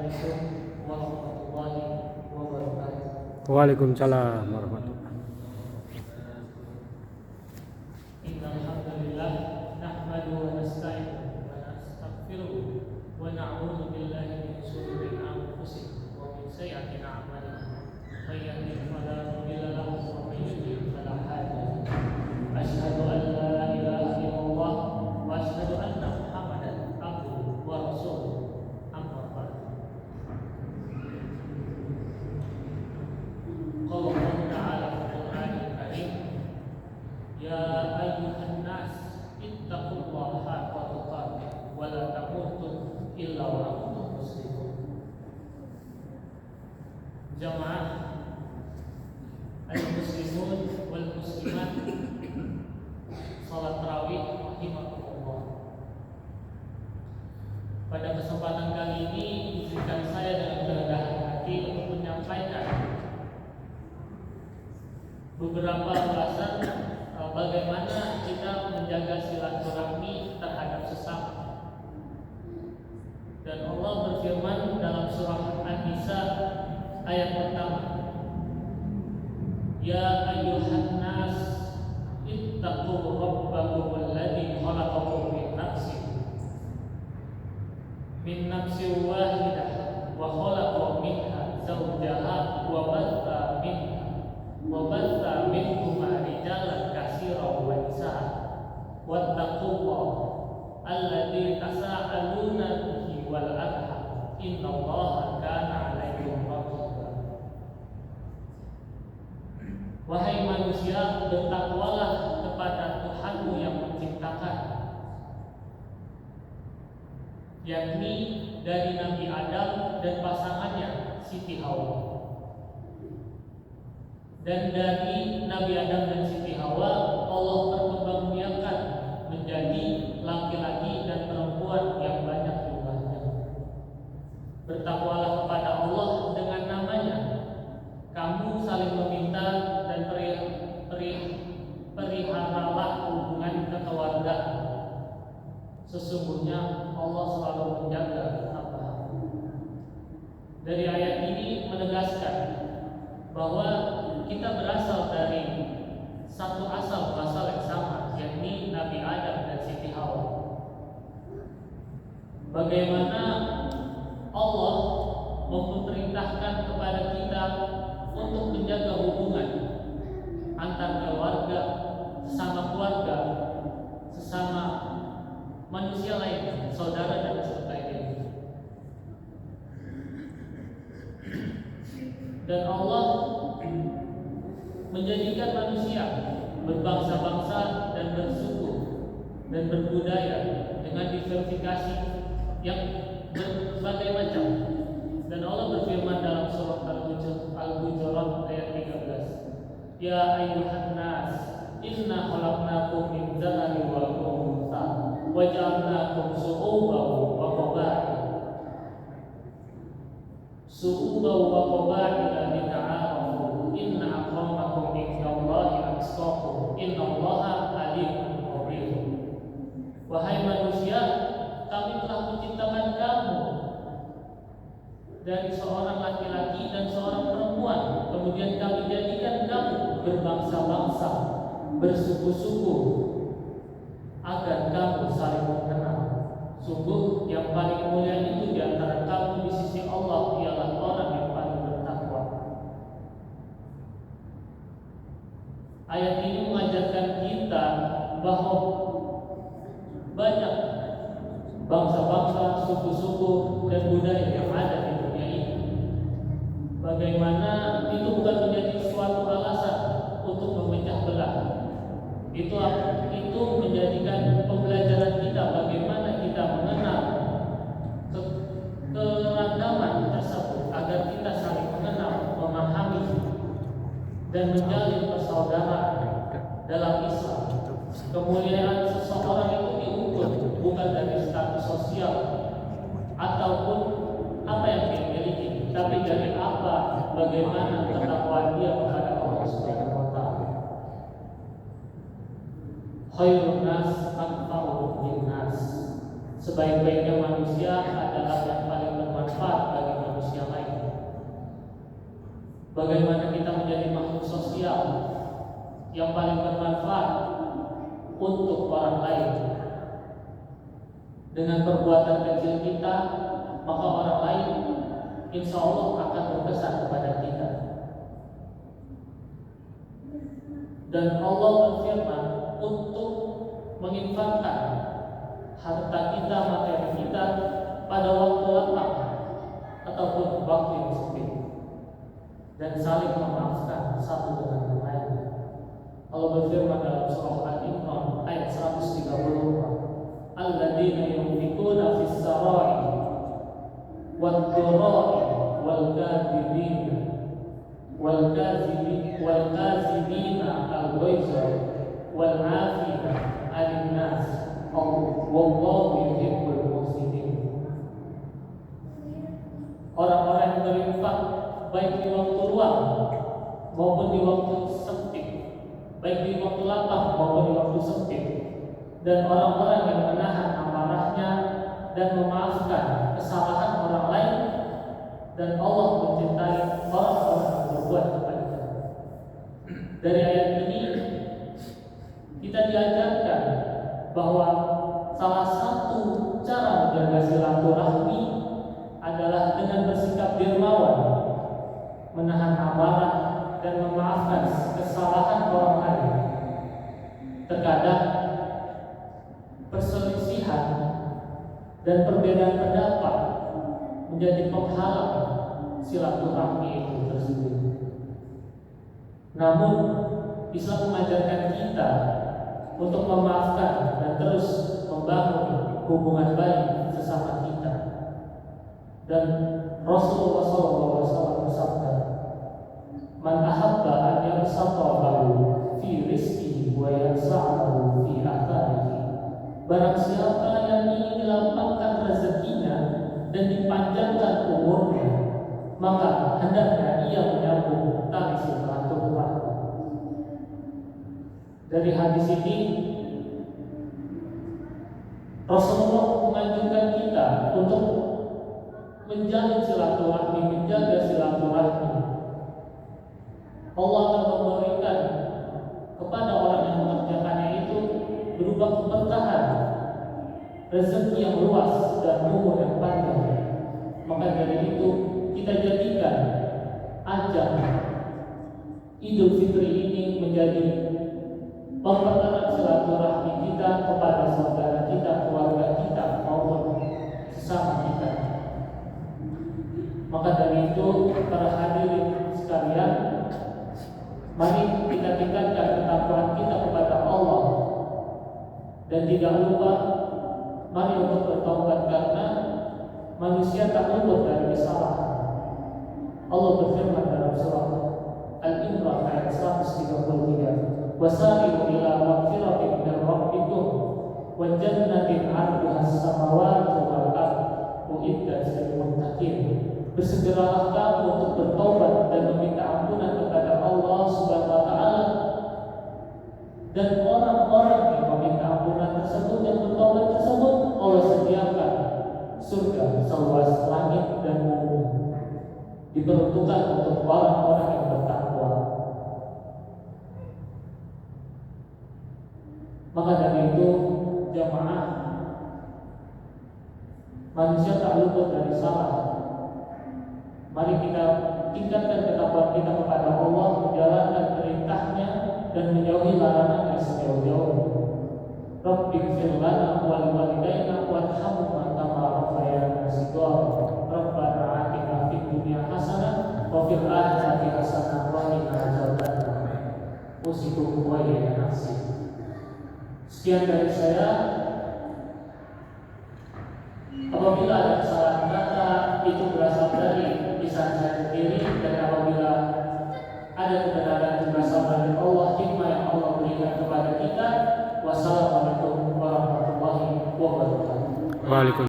Assalamualaikum warahmatullahi wabarakatuh. Waalaikumsalam warahmatullahi. Innal hamdalillah nahmaduhu wa nasta'inuhu wa nastaghfiruh wa na'udzu billahi min shururi anfusina wa min sayyiati a'malina. May yahdihillahu fala mudilla lahu wa may yudlil fala hadiya lahu. Asyhadu an la ilaha illallah wa asyhadu anna Muhammadan abduhu wa rasuluh. Amma ba'd. Qala Allah Ta'ala fil Qur'anil Karim, ya ayyuhan nas ittaqullaha haqqa tuqatih wa la tamutunna illa wa antum muslimun. Jamaah al-muslimun wal muslimat, salat tarawih rahimakumullah. Pada kesempatan kali ini izinkan saya dengan kerendahan hati untuk menyampaikan beberapa ulasan bagaimana kita menjaga silaturahmi terhadap sesama. Dan Allah berfirman dalam surah An-Nisa ayat pertama, ya ayyuhan nas ittaqu rabbakum alladzi khalaqakum min nafsin wahidah wa khalaqa minha zawjaha wa batha minhuma rijalan katsiran wa nisaa wattaqullaha alladzi tasaaluna bihi wal arham innallaha kana 'alaikum raqiba. Wahai manusia, bertakwalah kepada Tuhanmu yang menciptakan, yakni dari Nabi Adam dan pasangannya Siti Hawa. Dan dari Nabi Adam dan Siti Hawa Allah perkembangbiakan menjadi laki-laki dan perempuan yang banyak jumlahnya. Bertakwalah kepada Allah dengan namanya. Kamu saling meminta dan perihalalah hubungan kekeluargaan. Sesungguhnya Allah selalu menjaga hamba-Hamba. Dari ayat ini menegaskan bahwa kita berasal dari satu asal muasal yang sama, yakni Nabi Adam dan Siti Hawa. Bagaimana Allah memerintahkan kepada kita untuk menjaga hubungan antar keluarga, sesama manusia lain, saudara dan sebagainya. Dan Allah menjadikan manusia berbangsa-bangsa dan bersuku dan berbudaya dengan diversifikasi yang berbagai macam. Dan Allah berfirman dalam surah Al-Hujurat ayat 13, ya ayyuhan nas inna khalaqnakum min dzakarin wa untha wa ja'alnakum shu'uban wa qabaila lita'arafu inna akramakum indallahi atqakum innallaha alimun khabir. Wahai manusia, kami telah menciptakan kamu dari seorang laki-laki dan seorang perempuan, kemudian kami jadikan kamu berbangsa-bangsa, bersuku-suku, agar kamu saling mengenal. Sungguh yang paling mulia itu di antara kamu di sisi Allah ialah orang yang paling bertakwa. Ayat ini mengajarkan kita bahwa banyak bangsa-bangsa, suku-suku dan budaya yang ada di dunia ini. Bagaimana itu bukan menjadi suatu alasan untuk memecah belah. Itu menjadikan pembelajaran kita bagaimana kita mengenal keragaman tersebut agar kita saling mengenal, memahami dan menjalin persaudaraan dalam Islam. Kemuliaan seseorang itu diukur bukan dari status sosial ataupun apa yang dia miliki, tapi dari bagaimana ketakwaan dia kepada Allah Subhanahu wa taala. Khairun nas anfa'uhum linnas. Sebaik-baiknya manusia adalah yang paling bermanfaat bagi bagaimana kita menjadi makhluk sosial yang paling bermanfaat untuk orang lain. Dengan perbuatan kecil kita, maka orang lain insya Allah akan berkesan kepada kita. Dan Allah berfirman untuk menginfakkan harta kita, materi kita pada waktu lapang ataupun waktu yang sempit, dan saling memaafkan satu dengan yang lain. Allah berfirman dalam surah Al-Imran ayat 134, alladzina yunfikuna fis sarai wad durai wal kazimina al-ghaiza wal 'afina 'anil nas wallahu yuhibbul muhsinin. Orang-orang yang berinfak baik di waktu luang maupun di waktu sempit, baik di waktu lapang maupun di waktu sempit, dan orang-orang yang menahan amarahnya dan memaafkan kesalahan orang lain, dan Allah mencintai orang-orang yang berbuat kebaikan. Dari ayat ini kita diajarkan bahwa salah satu cara menjaga silaturahmi adalah dengan bersikap dermawan, menahan amarah dan memaafkan kesalahan orang lain. Terkadang perselisihan dan perbedaan pendapat menjadi penghalang silaturahmi itu tersebut. Namun Islam mengajarkan kita untuk memaafkan dan terus membangun hubungan baik sesama kita. Dan Rasulullah SAW bersabda, man ahabba an yabsatahu fi rizqihi wa yansa'ahu fi atharihi. Barang siapa yang ingin dilapangkan rezekinya dan dipanjangkan umurnya, maka hendaknya ia menyambung tali silaturahmi. Dari hadis ini Rasulullah menganjurkan kita untuk menjalin silaturahmi, menjaga silaturahmi. Allah akan memberikan kepada orang yang mengerjakannya itu berupa keberkahan, rezeki yang luas dan umur yang panjang. Maka dari itu kita jadikan ajang Idul Fitri ini menjadi mempererat silaturahmi kita kepada saudara kita, keluarga kita maupun sesama kita. Maka dari itu para hadirin sekalian, mari kita tingkatkan ketakwaan kita kepada Allah, dan tidak lupa mari untuk bertaubat, karena manusia tak luput dari kesalahan. Allah berfirman dalam surah Al-Imran ayat 133, wasari'u ila magfiratin min rabbikum wa jannatin 'arduha as-samawati wal ardh uiddat lil muttaqin. Bersegeralah kamu untuk bertobat dan meminta ampunan kepada Allah Subhanahu wa taala, dan orang-orang yang meminta ampunan tersebut dan bertobat tersebut Allah sediakan surga seluas langit dan bumi, diperuntukkan untuk orang-orang yang bertakwa. Maka dari itu jamaah, manusia tak luput dari salah. Mari kita tingkatkan ketakwaan kita kepada Allah, menjalankan perintahnya dan menjauhi larangannya sejauh-jauhnya. Rabbighfir lana wa liwalidayna warhamhuma kama rabbayana shighara. Rabbana atina fid dunya hasanah wa fil akhirati hasanah wa qina adzabannar. Usikum wa ya nafsi. Sekian dari saya. Apabila ada kesalahan kata, itu berasal dari lisan saya sendiri, dan apabila ada kebenaran itu berasal dari Allah, hikmah yang Allah berikan kepada kita. Wassalamualaikum warahmatullahi wabarakatuh. Waalaikumsalam.